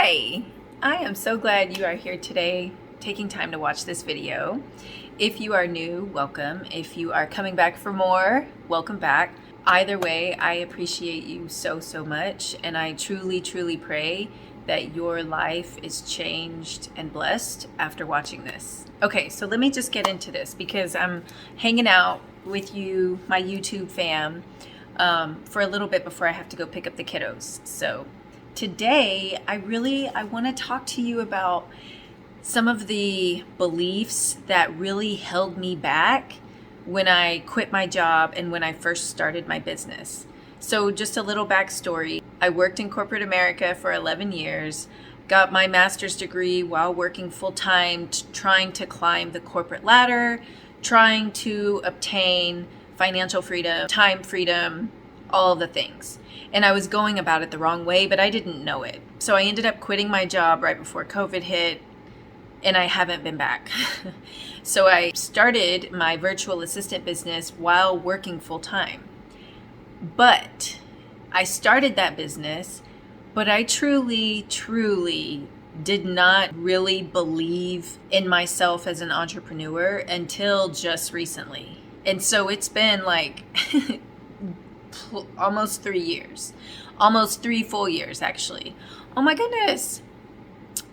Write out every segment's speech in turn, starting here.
Hi, I am so glad you are here today, taking time to watch this video. If you are new, welcome. If you are coming back for more, welcome back. Either way, I appreciate you so much, and I truly pray that your life is changed and blessed after watching this. Okay, so let me just get into this because I'm hanging out with you, my YouTube fam, for a little bit before I have to go pick up the kiddos. So today, I want to talk to you about some of the beliefs that really held me back when I quit my job and when I first started my business. So just a little backstory. I worked in corporate America for 11 years, got my master's degree while working full-time, trying to climb the corporate ladder, trying to obtain financial freedom, time freedom, all of the things. And I was going about it the wrong way, but I didn't know it. So I ended up quitting my job right before COVID hit, and I haven't been back. So I started my virtual assistant business while working full time. But I started that business, but I truly did not really believe in myself as an entrepreneur until just recently. And so it's been like almost 3 years, almost 3 full years actually. Oh my goodness.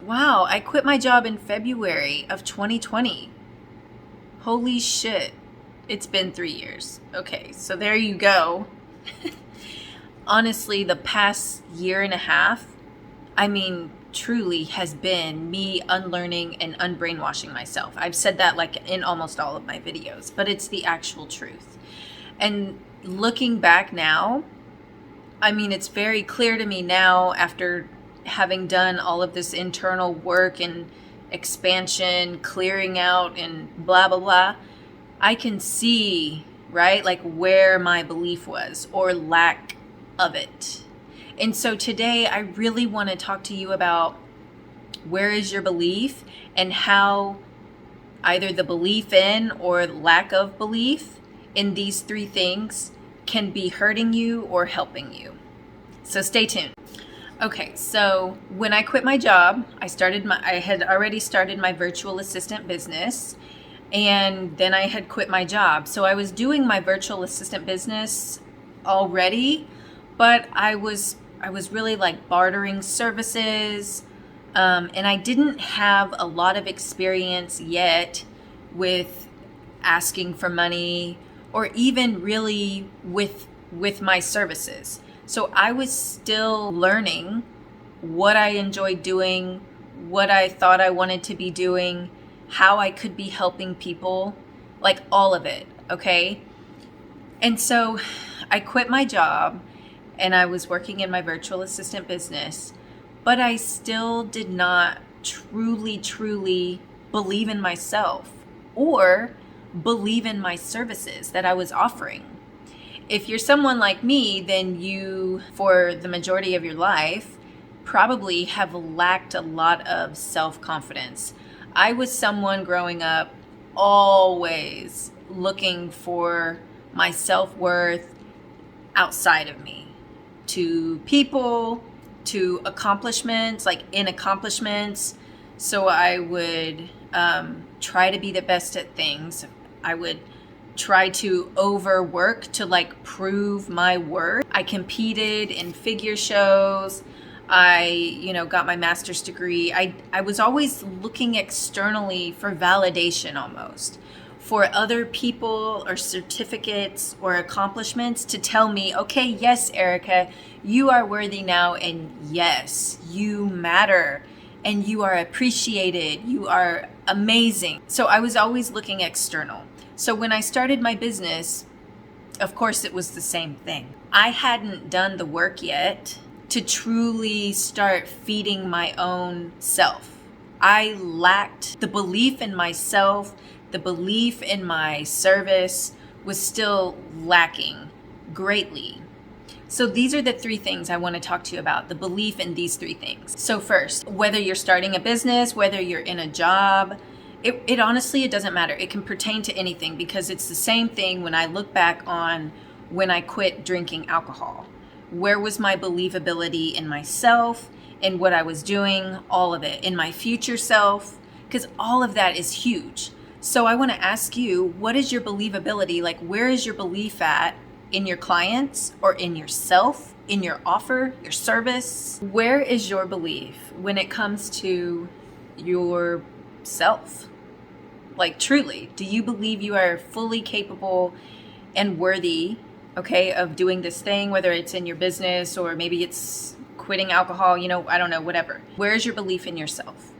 Wow, I quit my job in February of 2020. Holy shit. It's been 3 years. Okay, so there you go. Honestly, the past year and a half, truly has been me unlearning and unbrainwashing myself. I've said that like in almost all of my videos, but it's the actual truth. And looking back now, it's very clear to me now after having done all of this internal work and expansion, clearing out and blah, blah, blah. I can see, right, like where my belief was or lack of it. And so today I really want to talk to you about where is your belief and how either the belief in or lack of belief in these 3 things can be hurting you or helping you. So stay tuned. Okay, so when I quit my job, I had already started my virtual assistant business, and then I had quit my job. So I was doing my virtual assistant business already, but I was really like bartering services, and I didn't have a lot of experience yet with asking for money or even really with my services. So I was still learning what I enjoyed doing, what I thought I wanted to be doing, how I could be helping people, like all of it, okay? And so I quit my job and I was working in my virtual assistant business, but I still did not truly believe in myself or believe in my services that I was offering. If you're someone like me, then you, for the majority of your life, probably have lacked a lot of self-confidence. I was someone growing up always looking for my self-worth outside of me, to people, to accomplishments, like in accomplishments. So I would try to be the best at things. I would try to overwork to like prove my worth. I competed in figure shows. I, got my master's degree. I was always looking externally for validation almost, for other people or certificates or accomplishments to tell me, okay, yes, Erica, you are worthy now, and yes, you matter, and you are appreciated, you are amazing. So I was always looking external. So when I started my business, of course, it was the same thing. I hadn't done the work yet to truly start feeding my own self. I lacked the belief in myself, the belief in my service was still lacking greatly. So these are the 3 things I want to talk to you about, the belief in these 3 things. So first, whether you're starting a business, whether you're in a job, it honestly, it doesn't matter. It can pertain to anything because it's the same thing when I look back on when I quit drinking alcohol. Where was my believability in myself, in what I was doing, all of it, in my future self, because all of that is huge. So I want to ask you, what is your believability? Like, where is your belief at in your clients or in yourself, in your offer, your service? Where is your belief when it comes to yourself? Like, truly, do you believe you are fully capable and worthy, okay, of doing this thing, whether it's in your business or maybe it's quitting alcohol, I don't know, whatever. Where is your belief in yourself?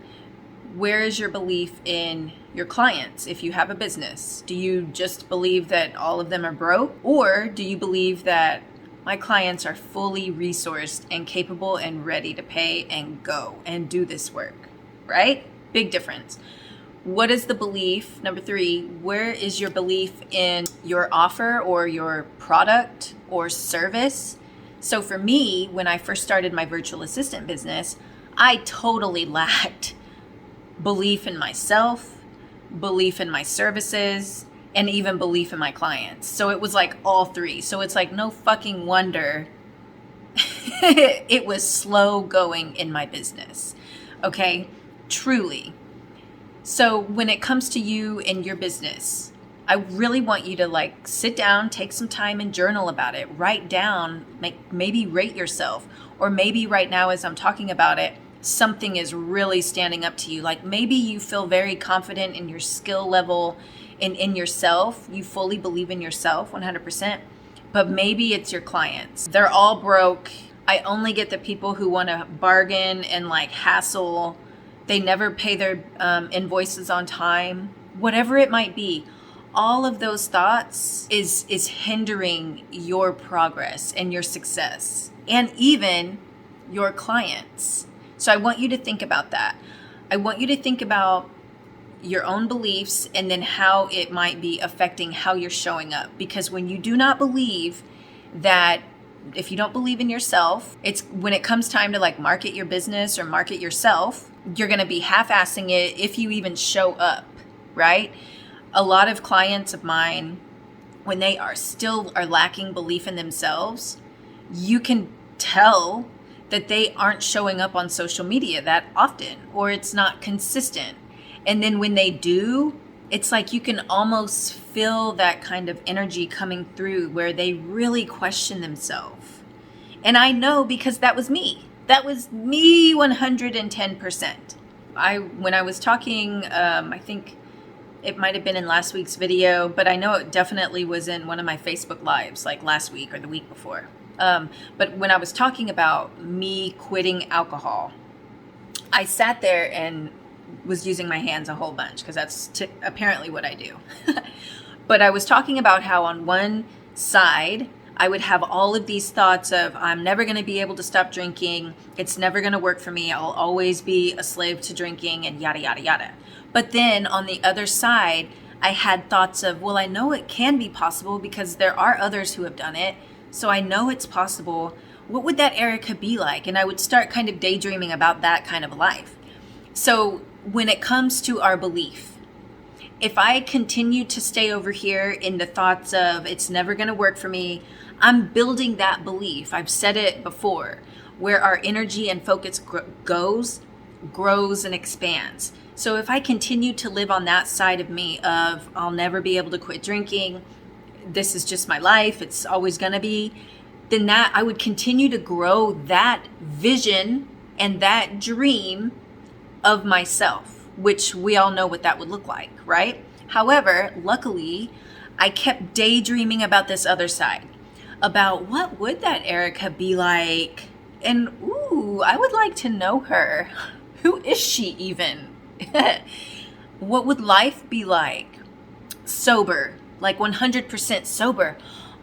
Where is your belief in your clients? If you have a business, do you just believe that all of them are broke? Or do you believe that my clients are fully resourced and capable and ready to pay and go and do this work, right? Big difference. What is the belief? Number 3, where is your belief in your offer or your product or service? So for me, when I first started my virtual assistant business, I totally lacked belief in myself, belief in my services, and even belief in my clients. So it was like all 3. So it's like no fucking wonder it was slow going in my business. Okay, truly. So when it comes to you and your business, I really want you to sit down, take some time and journal about it. Write down, maybe rate yourself, or maybe right now as I'm talking about it, something is really standing up to you. Like maybe you feel very confident in your skill level and in yourself. You fully believe in yourself 100%, but maybe it's your clients. They're all broke. I only get the people who want to bargain and hassle. They never pay their invoices on time, whatever it might be. All of those thoughts is hindering your progress and your success and even your clients. So I want you to think about that. I want you to think about your own beliefs and then how it might be affecting how you're showing up. Because when you do not believe that, if you don't believe in yourself, it's when it comes time to market your business or market yourself, you're going to be half-assing it if you even show up, right? A lot of clients of mine, when they are lacking belief in themselves, you can tell that they aren't showing up on social media that often, or it's not consistent. And then when they do, it's like you can almost feel that kind of energy coming through where they really question themselves. And I know because that was me. That was me 110%. When I was talking, I think it might have been in last week's video, but I know it definitely was in one of my Facebook lives last week or the week before. But when I was talking about me quitting alcohol, I sat there and was using my hands a whole bunch because that's apparently what I do. But I was talking about how on one side, I would have all of these thoughts of, I'm never going to be able to stop drinking. It's never going to work for me. I'll always be a slave to drinking and yada, yada, yada. But then on the other side, I had thoughts of, well, I know it can be possible because there are others who have done it. So I know it's possible. What would that Erica be like? And I would start kind of daydreaming about that kind of life. So when it comes to our belief, if I continue to stay over here in the thoughts of it's never going to work for me, I'm building that belief. I've said it before, where our energy and focus grows and expands. So if I continue to live on that side of me of I'll never be able to quit drinking, this is just my life, it's always going to be, then that I would continue to grow that vision and that dream of myself, which we all know what that would look like, right? However, luckily, I kept daydreaming about this other side, about what would that Erica be like? And ooh, I would like to know her. Who is she even? What would life be like? Sober, 100% sober.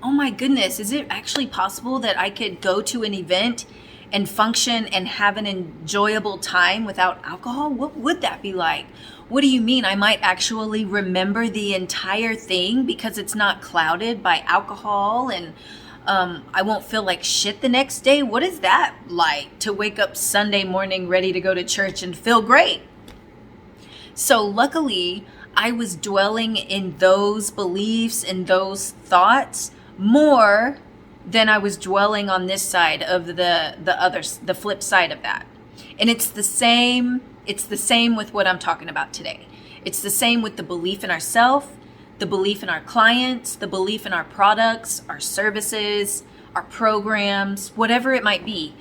Oh my goodness, is it actually possible that I could go to an event and function and have an enjoyable time without alcohol? What would that be like? What do you mean? I might actually remember the entire thing because it's not clouded by alcohol, and I won't feel like shit the next day. What is that like, to wake up Sunday morning ready to go to church and feel great? So luckily, I was dwelling in those beliefs and those thoughts more than I was dwelling on this side of the flip side of that. And it's the same with what I'm talking about today. It's the same with the belief in ourselves, the belief in our clients, the belief in our products, our services, our programs, whatever it might be.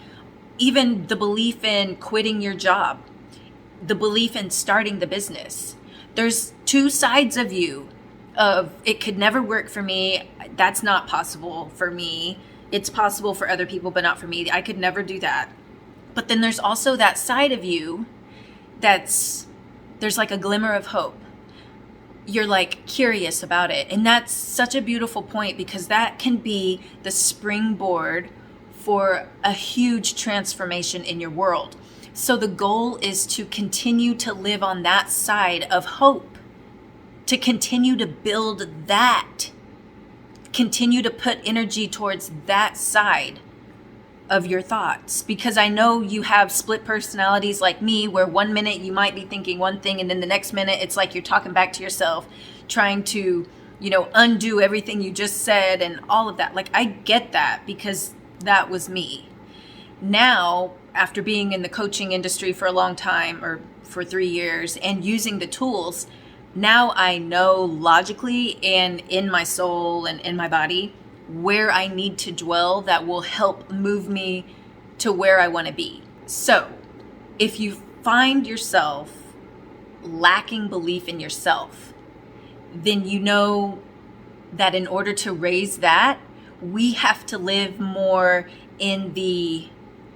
Even the belief in quitting your job, the belief in starting the business. There's two sides of you. Of it could never work for me. That's not possible for me. It's possible for other people, but not for me. I could never do that. But then there's also that side of you there's like a glimmer of hope. You're like curious about it. And that's such a beautiful point, because that can be the springboard for a huge transformation in your world. So the goal is to continue to live on that side of hope, to continue to build that, continue to put energy towards that side of your thoughts. Because I know you have split personalities like me, where 1 minute you might be thinking one thing, and then the next minute it's like you're talking back to yourself, trying to, undo everything you just said and all of that. Like, I get that, because that was me. Now, after being in the coaching industry for a long time, or for 3 years, and using the tools, now I know logically and in my soul and in my body where I need to dwell that will help move me to where I want to be. So if you find yourself lacking belief in yourself, then you know that in order to raise that, we have to live more in the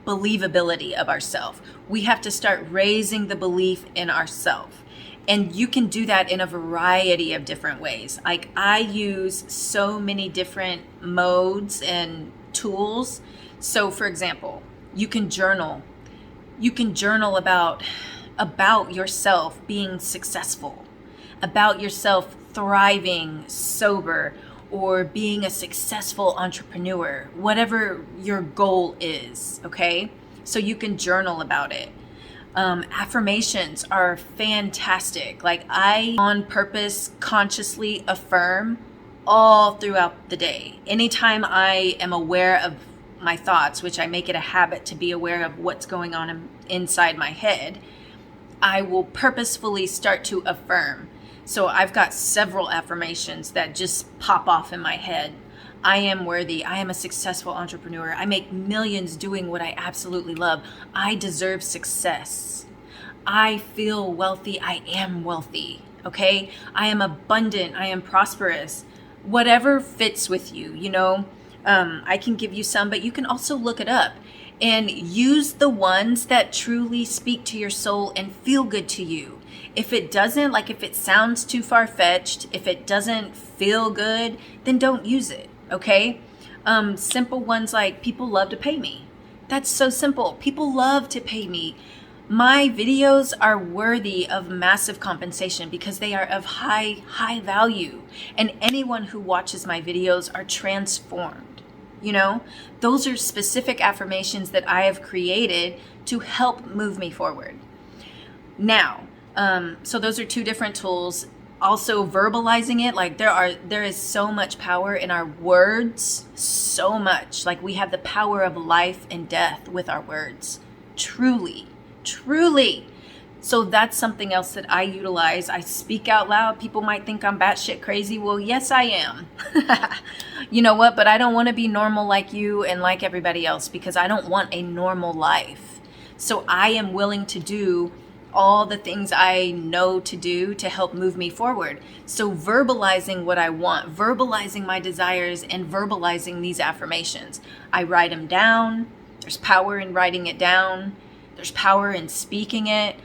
believability of ourselves. We have to start raising the belief in ourselves. And you can do that in a variety of different ways. Like, I use so many different modes and tools. So for example, you can journal. You can journal about yourself being successful, about yourself thriving sober, or being a successful entrepreneur, whatever your goal is, okay? So you can journal about it. Affirmations are fantastic. Like, I on purpose consciously affirm all throughout the day. Anytime I am aware of my thoughts, which I make it a habit to be aware of what's going on inside my head, I will purposefully start to affirm. So I've got several affirmations that just pop off in my head. I am worthy. I am a successful entrepreneur. I make millions doing what I absolutely love. I deserve success. I feel wealthy. I am wealthy. Okay? I am abundant. I am prosperous. Whatever fits with you, I can give you some, but you can also look it up and use the ones that truly speak to your soul and feel good to you. If it doesn't, like if it sounds too far-fetched, if it doesn't feel good, then don't use it. Okay? Simple ones like, people love to pay me. That's so simple. People love to pay me. My videos are worthy of massive compensation because they are of high value. And anyone who watches my videos are transformed. Those are specific affirmations that I have created to help move me forward. Now, so those are two different tools. Also, verbalizing it, like there is so much power in our words, so much. Like, we have the power of life and death with our words. Truly. So that's something else that I utilize. I speak out loud. People might think I'm batshit crazy. Well, yes, I am. You know what? But I don't want to be normal like you and like everybody else, because I don't want a normal life. So I am willing to do all the things I know to do to help move me forward. So verbalizing what I want, verbalizing my desires, and verbalizing these affirmations. I write them down. There's power in writing it down. There's power in speaking it.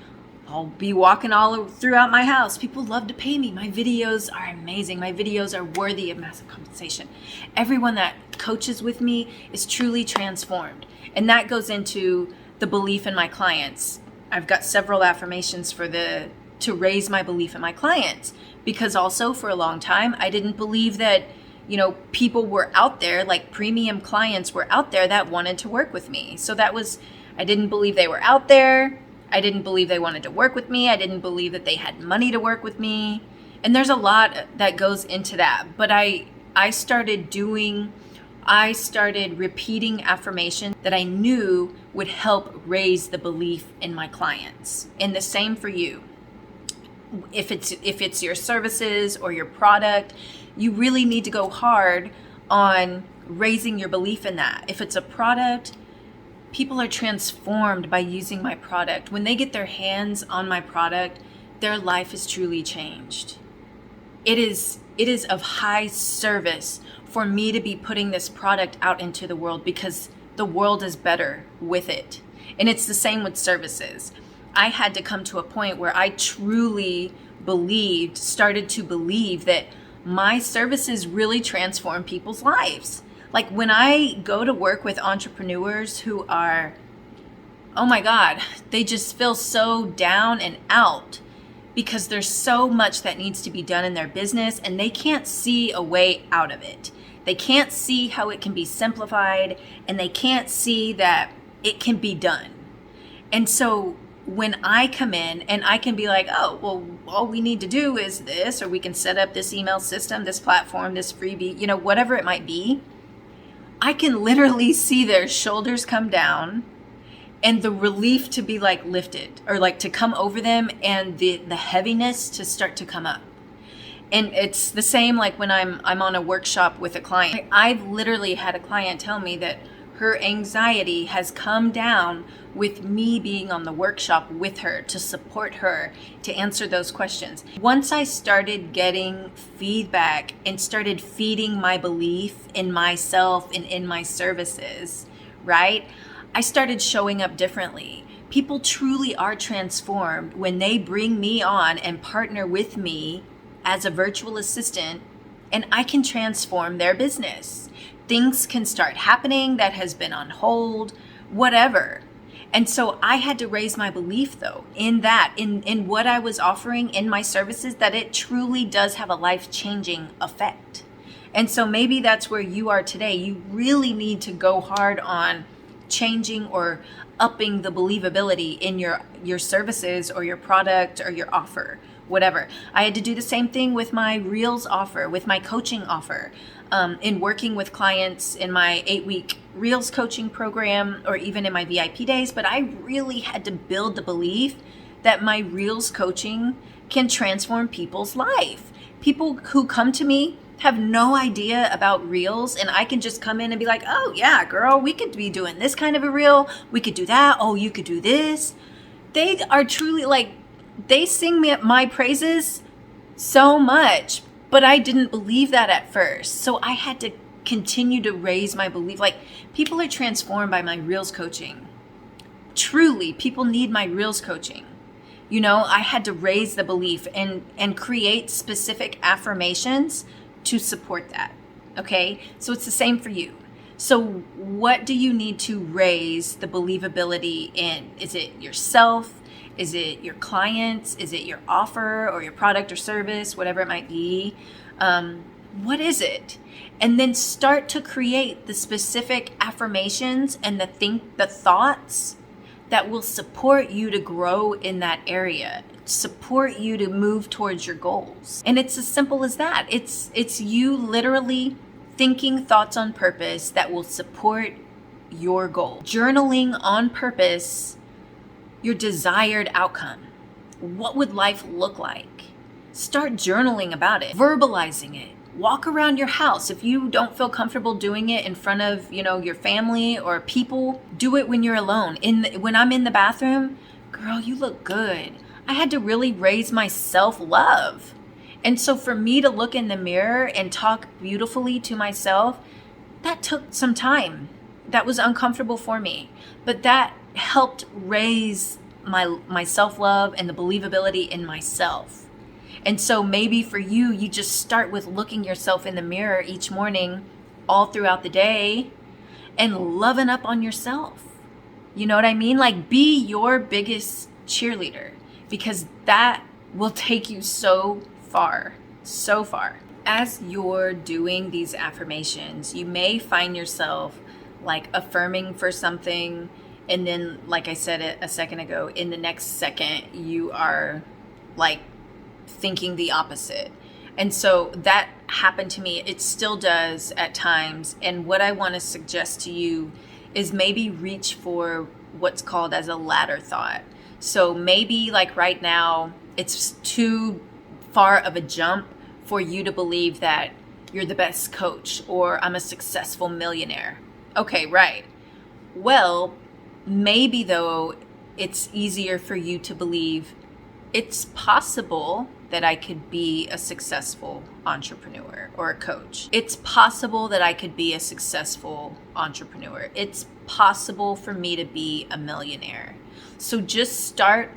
I'll be walking all throughout my house. People love to pay me. My videos are amazing. My videos are worthy of massive compensation. Everyone that coaches with me is truly transformed. And that goes into the belief in my clients. I've got several affirmations to raise my belief in my clients, because also for a long time, I didn't believe that, people were out there, like premium clients were out there that wanted to work with me. So I didn't believe they were out there. I didn't believe they wanted to work with me. I didn't believe that they had money to work with me. And there's a lot that goes into that. But I started doing I started repeating affirmations that I knew would help raise the belief in my clients. And the same for you. If it's your services or your product, you really need to go hard on raising your belief in that. If it's a product, people are transformed by using my product. When they get their hands on my product, their life is truly changed. It is of high service for me to be putting this product out into the world because the world is better with it. And it's the same with services. I had to come to a point where I truly started to believe that my services really transform people's lives. Like when I go to work with entrepreneurs who are, oh my God, they just feel so down and out because there's so much that needs to be done in their business and they can't see a way out of it. They can't see how it can be simplified and they can't see that it can be done. And so when I come in and I can be like, oh, well, all we need to do is this, or we can set up this email system, this platform, this freebie, whatever it might be, I can literally see their shoulders come down and the relief to be like lifted or like to come over them and the heaviness to start to come up. And it's the same like when I'm on a workshop with a client. I've literally had a client tell me that her anxiety has come down with me being on the workshop with her to support her to answer those questions. Once I started getting feedback and started feeding my belief in myself and in my services, right? I started showing up differently. People truly are transformed when they bring me on and partner with me as a virtual assistant, and I can transform their business. Things can start happening that has been on hold, whatever. And so I had to raise my belief though in that, in what I was offering in my services, that it truly does have a life-changing effect. And so maybe that's where you are today. You really need to go hard on changing or upping the believability in your services or your product or your offer, whatever. I had to do the same thing with my Reels offer, with my coaching offer, in working with clients in my 8-week Reels coaching program, or even in my VIP days. But I really had to build the belief that my Reels coaching can transform people's life. People who come to me have no idea about Reels, and I can just come in and be like, oh yeah, girl, we could be doing this kind of a Reel. We could do that. Oh, you could do this. They are truly like, they sing me my praises so much, but I didn't believe that at first. So I had to continue to raise my belief. Like, people are transformed by my Reels coaching. Truly, people need my Reels coaching. I had to raise the belief and create specific affirmations to support that. Okay? So it's the same for you. So what do you need to raise the believability in? Is it yourself? Is it your clients? Is it your offer or your product or service, whatever it might be? What is it? And then start to create the specific affirmations and the thoughts that will support you to grow in that area, support you to move towards your goals. And it's as simple as that. It's you literally thinking thoughts on purpose that will support your goal. Journaling on purpose your desired outcome. What would life look like? Start journaling about it, verbalizing it. Walk around your house. If you don't feel comfortable doing it in front of, your family or people, do it when you're alone. When I'm in the bathroom, girl, you look good. I had to really raise my self-love. And so for me to look in the mirror and talk beautifully to myself, that took some time. That was uncomfortable for me. But that helped raise my self-love and the believability in myself. And so maybe for you, you just start with looking yourself in the mirror each morning, all throughout the day, and loving up on yourself. You know what I mean? Like, be your biggest cheerleader, because that will take you so far, so far. As you're doing these affirmations, you may find yourself like affirming for something, and then, like I said a second ago, in the next second, you are like thinking the opposite. And so that happened to me. It still does at times. And what I want to suggest to you is maybe reach for what's called as a ladder thought. So maybe like right now, it's too far of a jump for you to believe that you're the best coach or I'm a successful millionaire. Okay, right. Well, maybe though, it's easier for you to believe it's possible that I could be a successful entrepreneur or a coach. It's possible that I could be a successful entrepreneur. It's possible for me to be a millionaire. So just start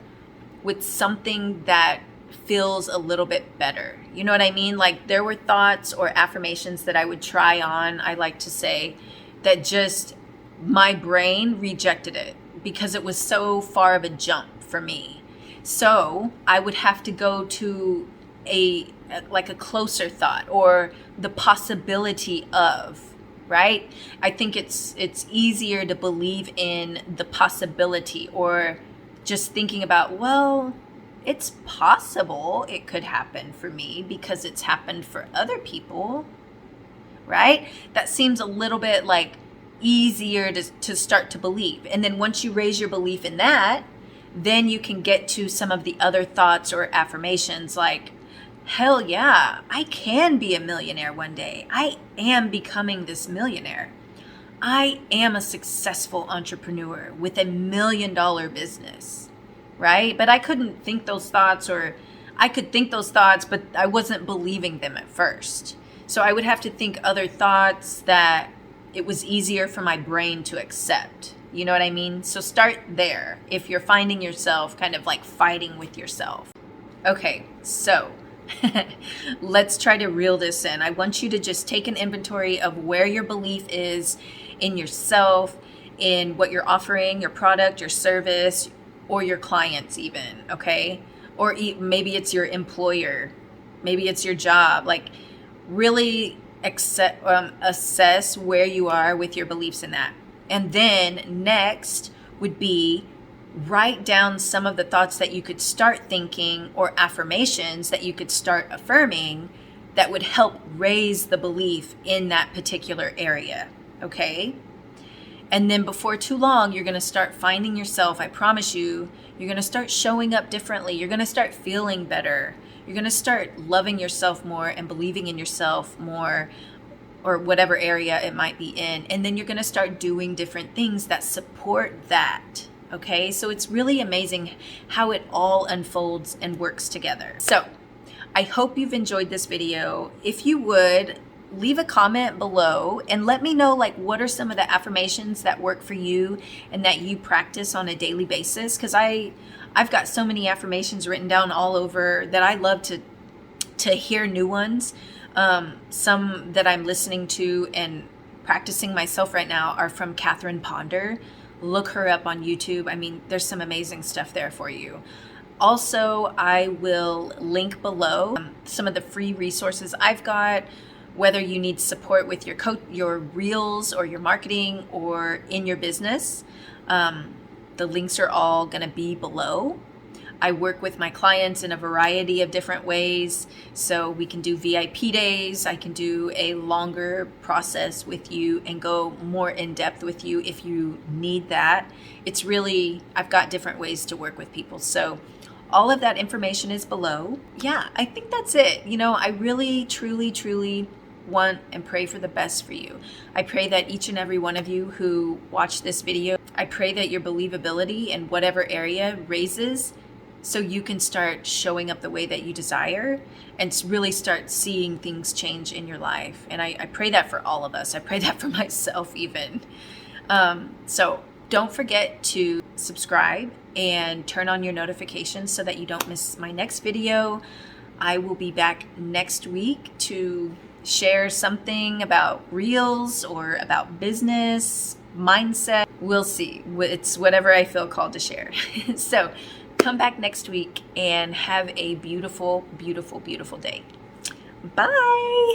with something that feels a little bit better. You know what I mean? Like there were thoughts or affirmations that I would try on, I like to say, that just my brain rejected it because it was so far of a jump for me. So I would have to go to a closer thought or the possibility of, right? I think it's easier to believe in the possibility or just thinking about, well, it's possible it could happen for me because it's happened for other people, right? That seems a little bit like easier to start to believe. And then once you raise your belief in that, then you can get to some of the other thoughts or affirmations like, hell yeah, I can be a millionaire one day. I am becoming this millionaire. I am a successful entrepreneur with $1 million business, right? But I couldn't think those thoughts, or I could think those thoughts, but I wasn't believing them at first. So I would have to think other thoughts that it was easier for my brain to accept. You know what I mean? So start there if you're finding yourself kind of like fighting with yourself. Okay, so let's try to reel this in. I want you to just take an inventory of where your belief is in yourself, in what you're offering, your product, your service, or your clients even, okay? Or maybe it's your employer, maybe it's your job. Like really assess where you are with your beliefs in that. And then next would be write down some of the thoughts that you could start thinking or affirmations that you could start affirming that would help raise the belief in that particular area, okay? And then before too long, you're going to start finding yourself, I promise you, you're going to start showing up differently. You're going to start feeling better. You're going to start loving yourself more and believing in yourself more, or whatever area it might be in. And then you're going to start doing different things that support that. Okay, so it's really amazing how it all unfolds and works together. So I hope you've enjoyed this video. If you would, leave a comment below and let me know like what are some of the affirmations that work for you and that you practice on a daily basis, because I've got so many affirmations written down all over that I love to hear new ones. Some that I'm listening to and practicing myself right now are from Catherine Ponder. Look her up on YouTube. I mean, there's some amazing stuff there for you. Also, I will link below some of the free resources I've got, whether you need support with your reels or your marketing or in your business. The links are all going to be below. I work with my clients in a variety of different ways. So we can do VIP days. I can do a longer process with you and go more in depth with you if you need that. It's really, I've got different ways to work with people. So all of that information is below. Yeah, I think that's it. You know, I really, truly want and pray for the best for you. I pray that each and every one of you who watch this video, I pray that your believability in whatever area raises, so you can start showing up the way that you desire and really start seeing things change in your life. And I pray that for all of us. I pray that for myself even. So don't forget to subscribe and turn on your notifications so that you don't miss my next video. I will be back next week to share something about reels or about business, mindset. We'll see. It's whatever I feel called to share. So come back next week and have a beautiful, beautiful, beautiful day. Bye.